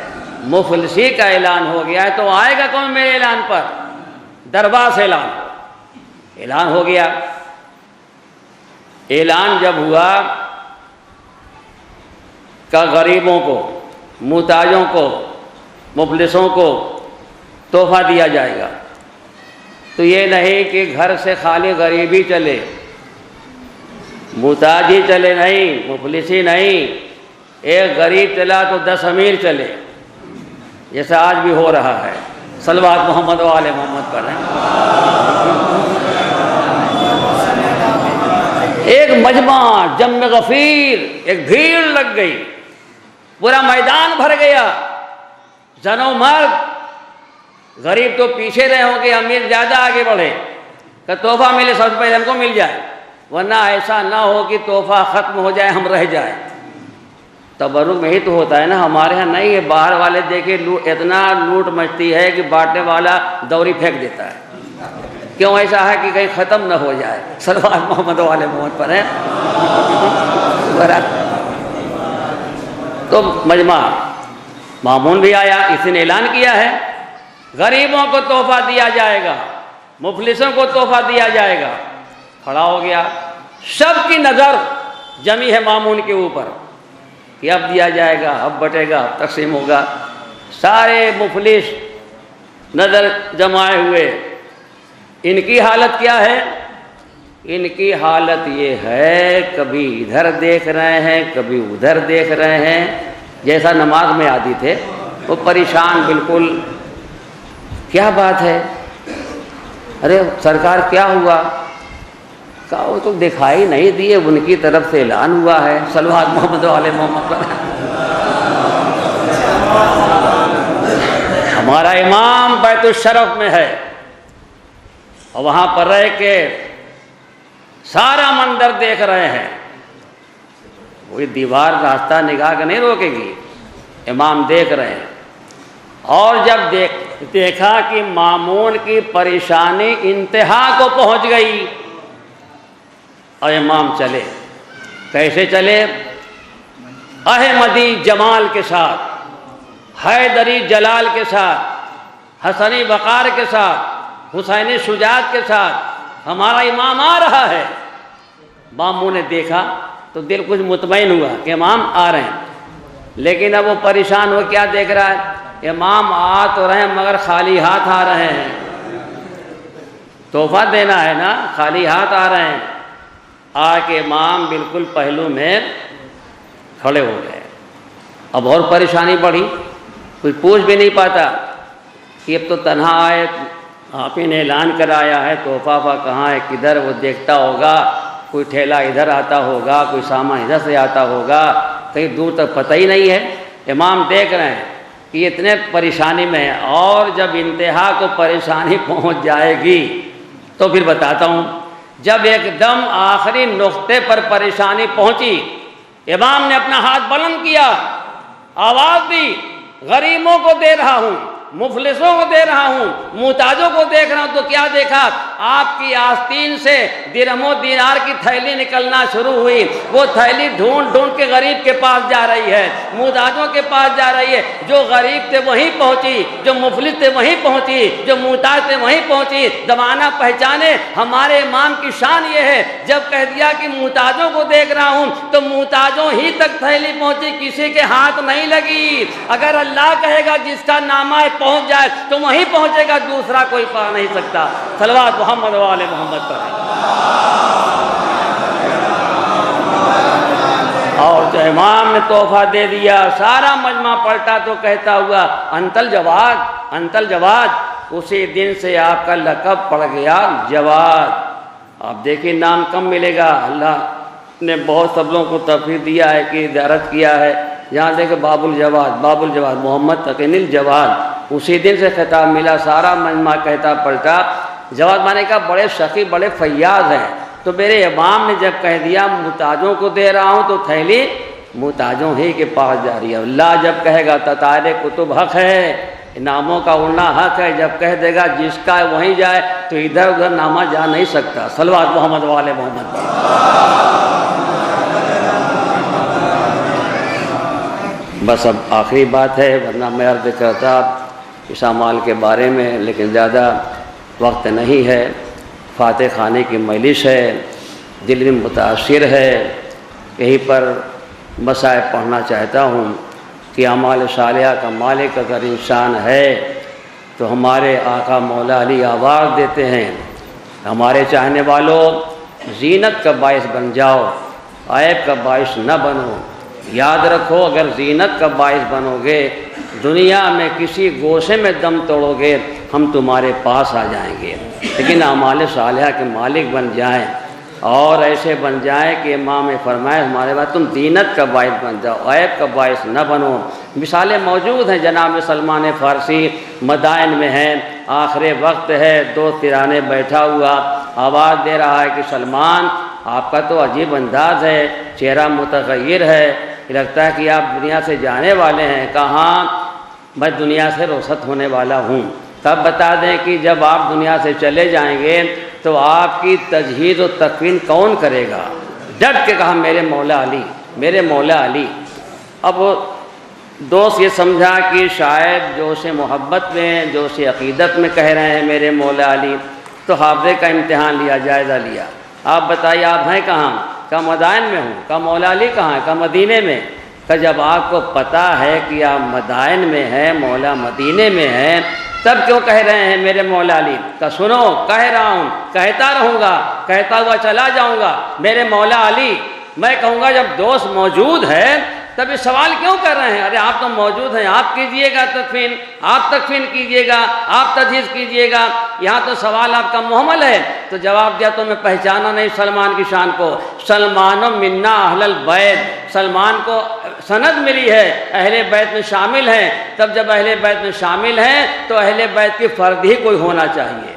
مفلسی کا اعلان ہو گیا ہے، تو آئے گا کون میرے اعلان پر؟ دربار سے اعلان ہو گیا۔ اعلان جب ہوا کہ غریبوں کو، محتاجوں کو، مفلسوں کو تحفہ دیا جائے گا، تو یہ نہیں کہ گھر سے خالی غریبی چلے، محتاجی چلے نہیں، مفلسی نہیں، ایک غریب چلا تو 10 امیر چلے، جیسا آج بھی ہو رہا ہے۔ صلوات محمد و آل محمد پر ہیں۔ ایک مجمع، جم غفیر، ایک بھیڑ لگ گئی، پورا میدان بھر گیا، زن و مرد، غریب تو پیچھے رہے ہوں گے، امیر زیادہ آگے بڑھے کہ تحفہ ملے سب سے پہلے ہم کو مل جائے، ورنہ ایسا نہ ہو کہ تحفہ ختم ہو جائے ہم رہ جائیں۔ تبرک میں ہی تو ہوتا ہے نا، ہمارے ہاں نہیں ہے۔ باہر والے دیکھے اتنا لوٹ مچتی ہے کہ بانٹنے والا دوری پھینک دیتا ہے، کیوں ایسا ہے کہ کہیں ختم نہ ہو جائے۔ صلوات محمد والے محمد پر ہے۔ تو مجمع مامون بھی آیا، اسی نے اعلان کیا ہے غریبوں کو تحفہ دیا جائے گا، مفلسوں کو تحفہ دیا جائے گا۔ کھڑا ہو گیا، سب کی نظر جمی ہے مامون کے اوپر کہ اب دیا جائے گا، اب بٹے گا، اب تقسیم ہوگا۔ سارے مفلس نظر جمائے ہوئے، ان کی حالت کیا ہے؟ ان کی حالت یہ ہے کبھی ادھر دیکھ رہے ہیں، کبھی ادھر دیکھ رہے ہیں، جیسا نماز میں عادی تھے، وہ پریشان بالکل۔ کیا بات ہے؟ ارے سرکار کیا ہوا؟ کہا وہ تو دکھائی نہیں دیے، ان کی طرف سے اعلان ہوا ہے۔ صلوات محمد علیہ محمد پر۔ ہمارا امام بیت الشرف میں ہے اور وہاں پر رہ کے سارا منظر دیکھ رہے ہیں۔ وہی دیوار راستہ نگاہ کا نہیں روکے گی، امام دیکھ رہے ہیں۔ اور جب دیکھا کہ مامون کی پریشانی انتہا کو پہنچ گئی اور امام چلے۔ کیسے چلے؟ احمدی جمال کے ساتھ، حیدری جلال کے ساتھ، حسنی وقار کے ساتھ، حسینی شجاعت کے ساتھ ہمارا امام آ رہا ہے۔ مامون نے دیکھا تو دل کچھ مطمئن ہوا کہ امام آ رہے ہیں، لیکن اب وہ پریشان ہو کیا دیکھ رہا ہے؟ امام آ تو رہے ہیں مگر خالی ہاتھ آ رہے ہیں، تحفہ دینا ہے نا، خالی ہاتھ آ رہے ہیں۔ آ کے امام بالکل پہلو میں کھڑے ہو گئے۔ اب اور پریشانی بڑھی، کوئی پوچھ بھی نہیں پاتا کہ اب تو تنہا آئے، آپ ہی نے اعلان کرایا ہے، تحفہ کہاں ہے، کدھر؟ وہ دیکھتا ہوگا، کوئی ٹھیلا ادھر آتا ہوگا، کوئی سامان ادھر سے آتا ہوگا، کہیں دور تک پتہ ہی نہیں ہے۔ امام دیکھ رہے ہیں کہ یہ اتنے پریشانی میں ہے، اور جب انتہا کو پریشانی پہنچ جائے گی تو پھر بتاتا ہوں۔ جب ایک دم آخری نقطے پر پریشانی پہنچی، امام نے اپنا ہاتھ بلند کیا، آواز دی، غریبوں کو دے رہا ہوں، مفلسوں کو دے رہا ہوں، محتاجوں کو دیکھ رہا ہوں۔ تو کیا دیکھا؟ آپ کی آستین سے درہم و دینار کی تھیلی نکلنا شروع ہوئی۔ وہ تھیلی ڈھونڈ ڈھونڈ کے غریب کے پاس جا رہی ہے، محتاجوں کے پاس جا رہی ہے۔ جو غریب تھے وہیں پہنچی، جو مفلس تھے وہیں پہنچی، جو محتاج تھے وہیں پہنچی۔ زمانہ پہچانے ہمارے امام کی شان یہ ہے، جب کہہ دیا کہ محتاجوں کو دیکھ رہا ہوں تو محتاجوں ہی تک تھیلی پہنچی، کسی کے ہاتھ نہیں لگی۔ اگر اللہ کہے گا جس کا نامہ پہنچ جائے تو وہیں پہنچے گا، دوسرا کوئی پا نہیں سکتا۔ صلوات محمد والے محمد پر۔ اور جو امام نے تحفہ دے دیا، سارا مجمع پلٹا تو کہتا ہوا انتل جواد، انتل جواد۔ اسی دن سے آپ کا لقب پڑ گیا جواد۔ آپ دیکھیں نام کم ملے گا، اللہ نے بہت سب لوگوں کو تفریح دیا ہے کہ زیارت کیا ہے، یہاں دیکھیں باب الجواد، باب الجواد، محمد تقی الجواد۔ اسی دن سے خطاب ملا، سارا مجمع کہتا پلٹا جواد مانے کا بڑے سخی، بڑے فیاض ہیں۔ تو میرے امام نے جب کہہ دیا محتاجوں کو دے رہا ہوں تو تھیلی محتاجوں ہی کے پاس جا رہی ہے۔ اللہ جب کہے گا تطائر کتب حق ہے، ناموں کا اڑنا حق ہے، جب کہہ دے گا جس کا وہیں جائے تو ادھر ادھر نامہ جا نہیں سکتا۔ صلوات محمد والے محمد۔ بس اب آخری بات ہے، ورنہ میں عرض کرتا اس اعمال کے بارے میں، لیکن زیادہ وقت نہیں ہے۔ فاتح خانے کی مجلس ہے، دل میں متاثر ہے، یہیں پر مسائل پڑھنا چاہتا ہوں کہ اعمال صالحہ کا مالک اگر انسان ہے تو ہمارے آقا مولا علی آواز دیتے ہیں، ہمارے چاہنے والوں زینت کا باعث بن جاؤ، عیب کا باعث نہ بنو۔ یاد رکھو اگر زینت کا باعث بنو گے، دنیا میں کسی گوشے میں دم توڑو گے، ہم تمہارے پاس آ جائیں گے، لیکن اعمال صالحہ کے مالک بن جائیں۔ اور ایسے بن جائیں کہ امام فرمائے ہمارے بعد تم دینت کا باعث بن جاؤ، عیب کا باعث نہ بنو۔ مثالیں موجود ہیں، جناب سلمان فارسی مدائن میں ہیں، آخر وقت ہے، دوست ترانے بیٹھا ہوا آواز دے رہا ہے کہ سلمان آپ کا تو عجیب انداز ہے، چہرہ متغیر ہے، لگتا ہے کہ آپ دنیا سے جانے والے ہیں۔ کہاں؟ میں دنیا سے رخصت ہونے والا ہوں۔ تب بتا دیں کہ جب آپ دنیا سے چلے جائیں گے تو آپ کی تجہیز و تکفین کون کرے گا؟ ڈٹ کے کہا میرے مولا علی، میرے مولا علی۔ اب دوست یہ سمجھا کہ شاید جوش محبت میں، جوش عقیدت میں کہہ رہے ہیں میرے مولا علی، تو حافظے کا امتحان لیا، جائزہ لیا۔ آپ بتائیے آپ ہیں کہاں؟ کہ مدائن میں ہوں۔ کہ مولا علی کہاں ہے؟ کہ مدینے میں۔ کہ جب آپ کو پتہ ہے کہ آپ مدائن میں ہیں، مولا مدینے میں ہیں، تب کیوں کہہ رہے ہیں میرے مولا علی؟ کہ سنو، کہہ رہا ہوں، کہتا رہوں گا، کہتا ہوا چلا جاؤں گا میرے مولا علی۔ میں کہوں گا جب دوست موجود ہے تب یہ سوال کیوں کر رہے ہیں؟ ارے آپ تو موجود ہیں، آپ کیجئے گا تکفین، آپ تکفین کیجئے گا، آپ تجہیز کیجئے گا، یہاں تو سوال آپ کا محمل ہے۔ تو جواب دیا تو میں پہچانا نہیں سلمان کی شان کو۔ سلمان منا اہل البیت، سلمان کو سند ملی ہے، اہل بیت میں شامل ہیں۔ تب جب اہل بیت میں شامل ہیں تو اہل بیت کی فرد ہی کوئی ہونا چاہیے۔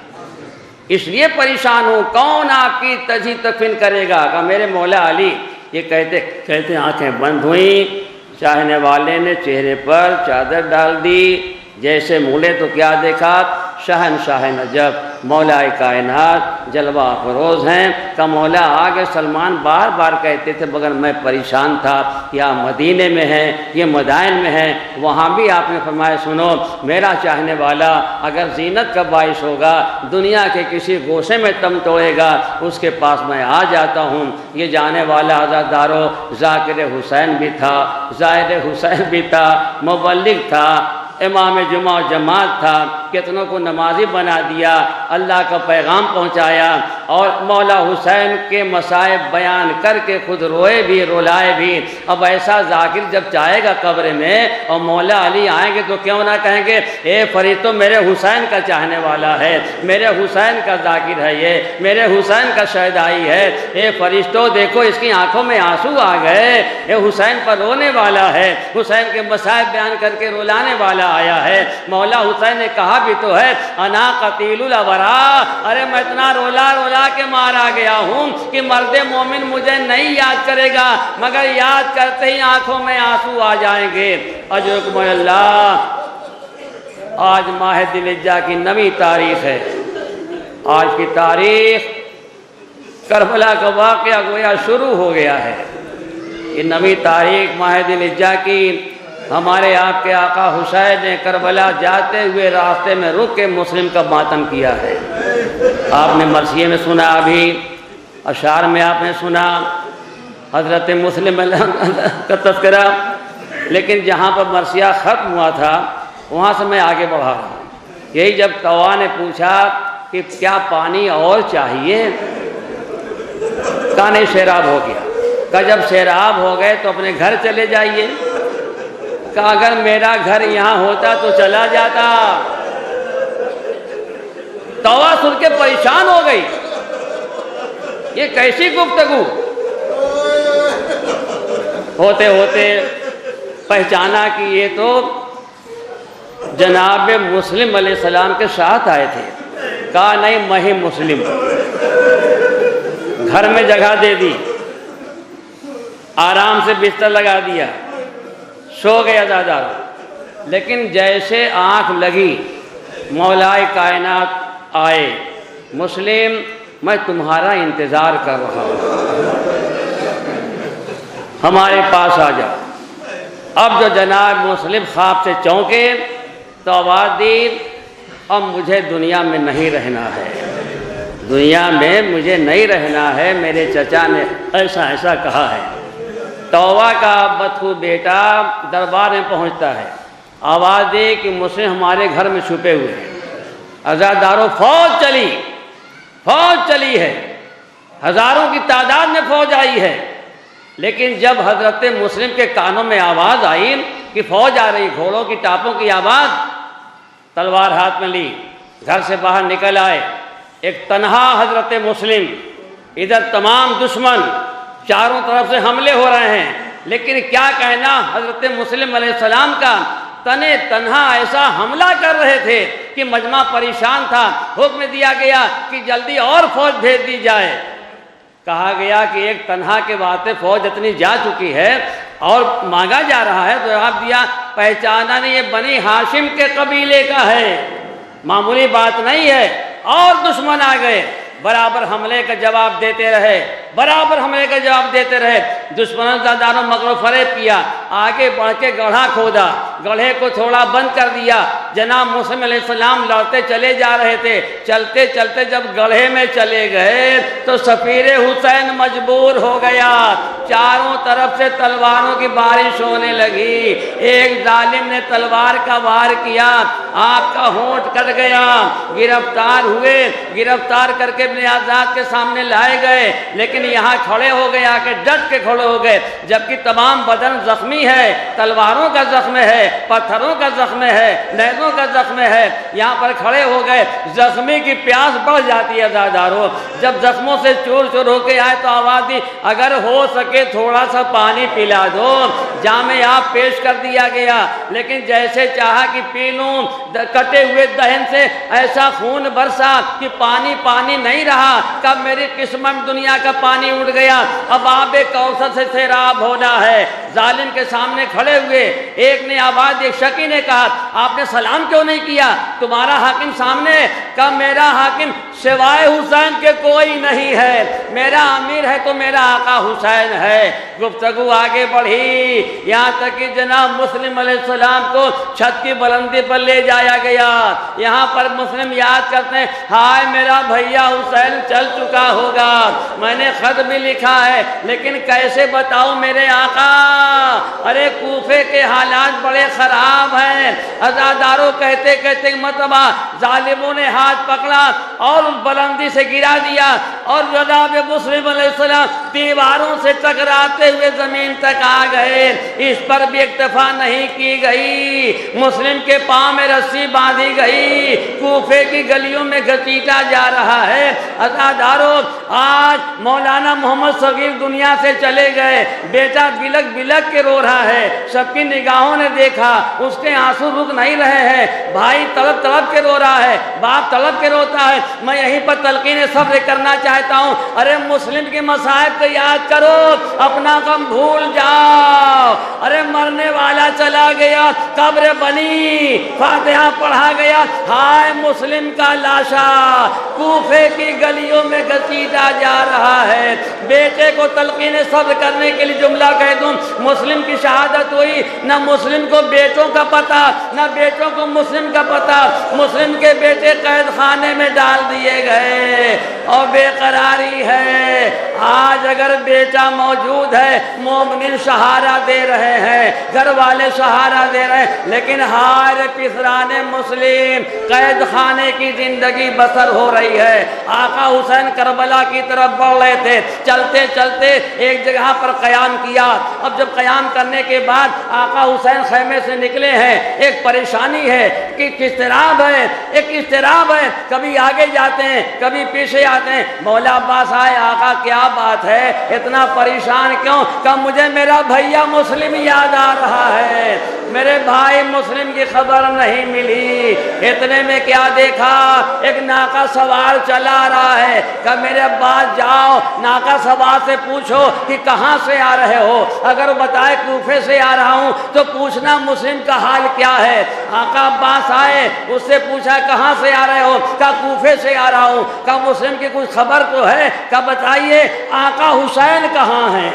اس لیے پریشان ہوں، کون آپ کی تجہیز تکفین کرے گا؟ کہ میرے مولا علی۔ یہ کہتے کہتے آنکھیں بند ہوئیں، چاہنے والے نے چہرے پر چادر ڈال دی، جیسے مولے تو کیا دیکھا؟ شہنشاہ نجف، مولا کائنات جلوہ افروز ہیں۔ کہ مولا آگے سلمان بار بار کہتے تھے مگر میں پریشان تھا، یا مدینے میں ہیں، یہ مدائن میں ہیں، وہاں بھی آپ نے فرمایا سنو میرا چاہنے والا اگر زینت کا باعث ہوگا، دنیا کے کسی گوشے میں تم توڑے گا، اس کے پاس میں آ جاتا ہوں۔ یہ جانے والا عزادارو ذاکر حسین بھی تھا، زائر حسین بھی تھا، مبلغ تھا، امام جمعہ و جماعت تھا، کتنوں کو نمازی بنا دیا، اللہ کا پیغام پہنچایا، اور مولا حسین کے مصائب بیان کر کے خود روئے بھی رولائے بھی۔ اب ایسا ذاکر جب چاہے گا قبر میں اور مولا علی آئیں گے تو کیوں نہ کہیں گے اے فرشتوں میرے حسین کا چاہنے والا ہے، میرے حسین کا ذاکر ہے، یہ میرے حسین کا شہدائی ہے، اے فرشتوں دیکھو اس کی آنکھوں میں آنسو آ گئے، اے حسین پر رونے والا ہے، حسین کے مصائب بیان کر کے رلانے والا آیا ہے۔ مولا حسین نے کہا بھی تو ہے انا قتیل الابرا، ارے میں اتنا رولا رولا کے مارا گیا ہوں کہ مرد مومن مجھے نہیں یاد کرے گا مگر یاد کرتے ہی آنکھوں میں آنسو آ جائیں گے۔ اجرکم اللہ۔ آج ماہ ذی الحجہ کی 9ویں تاریخ ہے۔ آج کی تاریخ کربلا کا واقعہ گویا شروع ہو گیا ہے۔ یہ 9ویں تاریخ ماہ ذی الحجہ کی ہمارے آپ کے آقا حسین نے کربلا جاتے ہوئے راستے میں رک کے مسلم کا ماتم کیا ہے۔ آپ نے مرثیے میں سنا، ابھی اشعار میں آپ نے سنا حضرت مسلم کا تذکرہ، لیکن جہاں پر مرثیہ ختم ہوا تھا وہاں سے میں آگے بڑھا رہا ہوں۔ یہی جب طوا نے پوچھا کہ کیا پانی اور چاہیے؟ کہا نہیں سیراب ہو گیا۔ کہا جب سیراب ہو گئے تو اپنے گھر چلے جائیے۔ کہا اگر میرا گھر یہاں ہوتا تو چلا جاتا۔ طوا سن کے پریشان ہو گئی، یہ کیسی گفتگو؟ ہوتے ہوتے پہچانا کہ یہ تو جناب مسلم علیہ السلام کے ساتھ آئے تھے۔ کہا نہیں میں ہی مسلم، گھر میں جگہ دے دی، آرام سے بستر لگا دیا، سو گیا دادا۔ لیکن جیسے آنکھ لگی مولا کائنات آئے، مسلم میں تمہارا انتظار کر رہا ہوں، ہمارے پاس آ جاؤ۔ اب جو جناب مسلم خواب سے چونکے تو آواز دی اب مجھے دنیا میں نہیں رہنا ہے، دنیا میں مجھے نہیں رہنا ہے، میرے چچا نے ایسا ایسا کہا ہے۔ توبہ کا بدخو بیٹا دربار میں پہنچتا ہے، آواز دے کہ مسلم ہمارے گھر میں چھپے ہوئے ہیں۔ عزاداروں فوج چلی ہے، ہزاروں کی تعداد میں فوج آئی ہے، لیکن جب حضرت مسلم کے کانوں میں آواز آئی کہ فوج آ رہی، گھوڑوں کی ٹاپوں کی آواز، تلوار ہاتھ میں لی، گھر سے باہر نکل آئے۔ ایک تنہا حضرت مسلم ادھر تمام دشمن چاروں طرف سے حملے ہو رہے ہیں، لیکن کیا کہنا حضرت مسلم علیہ السلام کا، تنے تنہا ایسا حملہ کر رہے تھے کہ مجمع پریشان تھا۔ حکم دیا گیا کہ جلدی اور فوج بھیج دی جائے۔ کہا گیا کہ ایک تنہا کے واسطے فوج اتنی جا چکی ہے اور مانگا جا رہا ہے، تو جواب دیا پہچانا نہیں، یہ بنی ہاشم کے قبیلے کا ہے، معمولی بات نہیں ہے۔ اور دشمن آ گئے، برابر حملے کا جواب دیتے رہے، برابر حملے کا جواب دیتے رہے۔ دشمنوں نے زاداروں مکر و فریب کیا، آگے بڑھ کے گڑھا کھودا، گڑھے کو تھوڑا بند کر دیا۔ جناب مسلم علیہ السلام لڑتے چلے جا رہے تھے، چلتے چلتے جب گڑھے میں چلے گئے تو سفیر حسین مجبور ہو گیا، چاروں طرف سے تلواروں کی بارش ہونے لگی۔ ایک ظالم نے تلوار کا وار کیا، آپ کا ہونٹ کٹ گیا، گرفتار ہوئے، گرفتار کر کے ابن آزاد کے سامنے لائے گئے، لیکن یہاں کھڑے ہو گئے، آ کے ڈٹ کے کھڑے ہو گئے، جبکہ تمام بدن زخمی ہے، تلواروں کا زخم ہے، پتھروں کا زخم ہے، نیزوں کا زخم ہے، یہاں پر کھڑے ہو گئے۔ زخمی کی پیاس بڑھ جاتی ہے عزادارو، جب زخموں سے چور چور ہو کے آئے تو آواز دی اگر ہو سکے تھوڑا سا پانی پلا دو۔ جام آپ پیش کر دیا گیا، لیکن جیسے چاہا کہ پی لوں، کٹے ہوئے دہن سے ایسا خون برسا کہ پانی پانی نہیں رہا۔ کب میری قسمت دنیا کا پانی اٹھ گیا، اب آب کوثر سے سیراب ہونا ہے۔ ظالم کے سامنے کھڑے ہوئے، ایک نے آواز، ایک شکی نے کہا آپ نے سلام کیوں نہیں کیا، تمہارا حاکم سامنے ہے۔ کہا میرا حاکم سوائے حسین کے کوئی نہیں ہے، میرا امیر ہے تو میرا آقا حسین ہے۔ گفتگو آگے بڑھی، یہاں تک کہ جناب مسلم علیہ السلام کو چھت کی بلندی پر لے جایا گیا۔ یہاں پر مسلم یاد کرتے ہیں ہائے میرا بھیا حسین چل چکا ہوگا، میں نے خط بھی لکھا ہے لیکن کیسے بتاؤں میرے آقا، ارے کوفے کے حالات بڑے خراب ہیں۔ عزاداروں کہتے کہتے مرتبہ ظالموں نے ہاتھ پکڑا اور اس بلندی سے گرا دیا، اور جناب مسلم علیہ السلام دیواروں سے ٹکراتے ہوئے زمین تک آ گئے۔ اس پر بھی اکتفا نہیں کی گئی، مسلم کے پاؤں میں رسی باندھی گئی، کوفے کی گلیوں میں گھسیٹا جا رہا ہے۔ عزاداروں آج مولانا محمد صغیر دنیا سے چلے گئے، بیٹا بلک بلک کے رو رہا ہے، سب کی نگاہوں نے دیکھا، اس کے آنسو رک نہیں رہے ہیں، بھائی تڑپ تڑپ کے رو رہا ہے، باپ تڑپ کے روتا ہے۔ میں یہیں پر تلقین صبر کرنا چاہتا ہوں، ارے مسلم کے مصائب کو یاد کرو، اپنا غم بھول جاؤ، ارے مرنے والا چلا گیا، قبر بنی، فاتحہ پڑھا گیا، ہائے مسلم کا لاشا کوفے کی گلیوں میں گھسیٹا جا رہا ہے۔ بیٹے کو تلقین صبر کرنے کے لیے جملہ کہہ دوں، مسلم کی شہادت ہوئی، نہ مسلم کو بیٹوں کا پتہ، نہ بیٹوں کو مسلم کا پتہ، مسلم کے بیٹے قید خانے میں ڈال دیے گئے اور بے قراری ہے۔ آج اگر بیٹا موجود ہے، مومنین سہارا دے رہے ہیں، گھر والے سہارا دے رہے ہیں، لیکن ہائے پسران مسلم، قید خانے کی زندگی بسر ہو رہی ہے۔ آقا حسین کربلا کی طرف بڑھ رہے تھے، چلتے چلتے ایک جگہ پر قیام کیا۔ اب جب قیام کرنے کے بعد آقا حسین خیمے سے نکلے ہیں، ایک پریشانی ہے کہ اضطراب ہے، ایک اضطراب ہے، کبھی آگے جاتے ہیں کبھی پیچھے آتے ہیں۔ مولا عباس آئے، آقا کیا بات ہے، اتنا پریشان کیوں؟ کہ مجھے میرا بھیا مسلم یاد آ رہا ہے، میرے بھائی مسلم کی خبر نہیں ملی۔ اتنے میں کیا دیکھا، ایک ناقہ سوار چلا رہا ہے، کہ میرے عباس جاؤ ناقہ سوار سے پوچھو کہ کہاں سے آ رہے ہو، اگر بتائے کوفے سے آ رہا ہوں تو پوچھنا مسلم کا حال کیا ہے۔ آقا عباس آئے، اس سے پوچھا کہاں سے آ رہے ہو، کہا کوفے سے آ رہا ہوں، کہا مسلم کی کچھ خبر تو ہے، کہا بتائیے آقا حسین کہاں ہیں،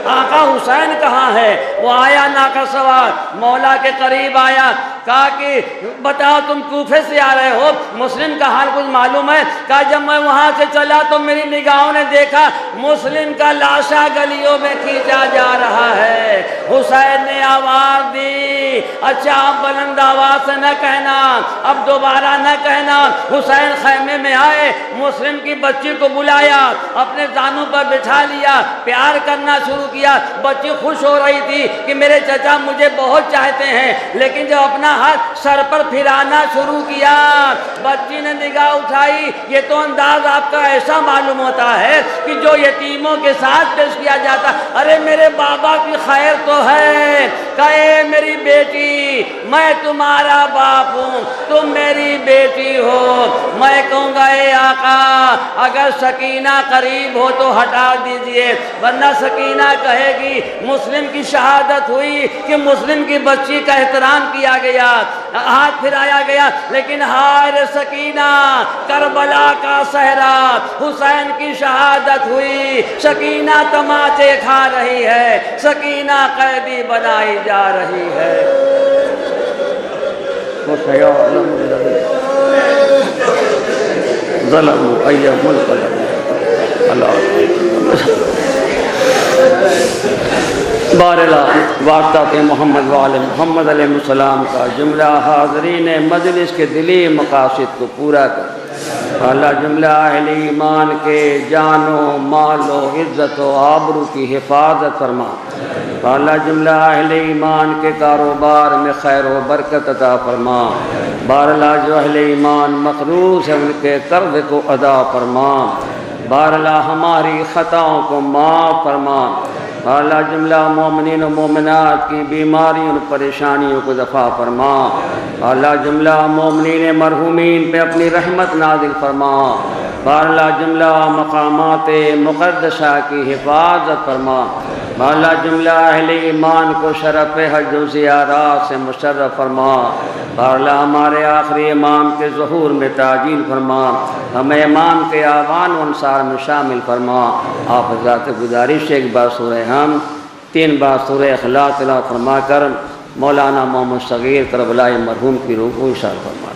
آقا حسین کہاں ہے۔ وہ آیا ناقہ سوار، مولا کے قریب آیا، کہا کہ بتاؤ تم کوفے سے آ رہے ہو، مسلم کا حال کچھ معلوم ہے؟ کہا جب میں وہاں سے چلا تو میری نگاہوں نے دیکھا مسلم کا لاشا گلیوں میں کھینچا جا رہا ہے۔ حسین نے آواز دی، اچھا آپ بلند آواز سے نہ کہنا، اب دوبارہ نہ کہنا۔ حسین خیمے میں آئے، مسلم کی بچی کو بلایا، اپنے زانوں پر بٹھا لیا، پیار کرنا شروع کیا۔ بچی خوش ہو رہی تھی کہ میرے چچا مجھے بہت چاہتے ہیں، لیکن جب اپنا ہاتھ سر پر پھرانا شروع کیا، بچی نے نگاہ اٹھائی، یہ تو انداز آپ کا ایسا معلوم ہوتا ہے کہ جو یتیموں کے ساتھ پیش کیا جاتا، ارے میرے بابا کی خیر تو ہے، کہے میری بیٹی میں تمہارا باپ ہوں، تم میری بیٹی ہو، میں کہوں گا اے آقا اگر سکینہ قریب ہو تو ہٹا دیجئے، ورنہ سکینہ کہے گی مسلم کی شہادت ہوئی کہ مسلم کی بچی کا احترام کیا گیا، ہاتھ پھرایا گیا، لیکن ہائے سکینہ کربلا کا صحرا، حسین کی شہادت ہوئی، سکینہ تماچے کھا رہی ہے، سکینہ قیدی بنائی جا رہی ہے۔ ظلموا ایہم الظلم بارہا واسطہ پہ محمد وآل محمد علیہ السلام کا جملہ حاضرین مجلس کے دلی مقاصد کو پورا کر۔ اللہ جملہ اہل ایمان کے جان و مال و عزت و آبرو کی حفاظت فرما۔ اللہ جملہ اہل ایمان کے کاروبار میں خیر و برکت عطا فرما۔ بارہا جو اہل ایمان مقروض ہے ان کے قرض کو ادا فرما۔ بارہا ہماری خطاؤں کو معاف فرما۔ اللہ جملہ مومنین و مومنات کی بیماریوں اور پریشانیوں کو دفع فرما۔ اللہ جملہ مومنین مرحومین پہ اپنی رحمت نازل فرما۔ اللہ جملہ مقامات مقدسہ کی حفاظت فرما۔ اللہ جملہ اہل ایمان کو شرف حج و زیارات سے مشرف فرما۔ اللہ ہمارے آخری امام کے ظہور میں تعجیل فرما، ہمیں امام کے آوان و انصار میں شامل فرما۔ آپ حضرات گزارش ایک بار سورہ ہم، 3 بار سورہ اخلاص تلاوت فرما کر مولانا محمد صغیر کربلائی مرحوم کی روح کو اشارہ فرما۔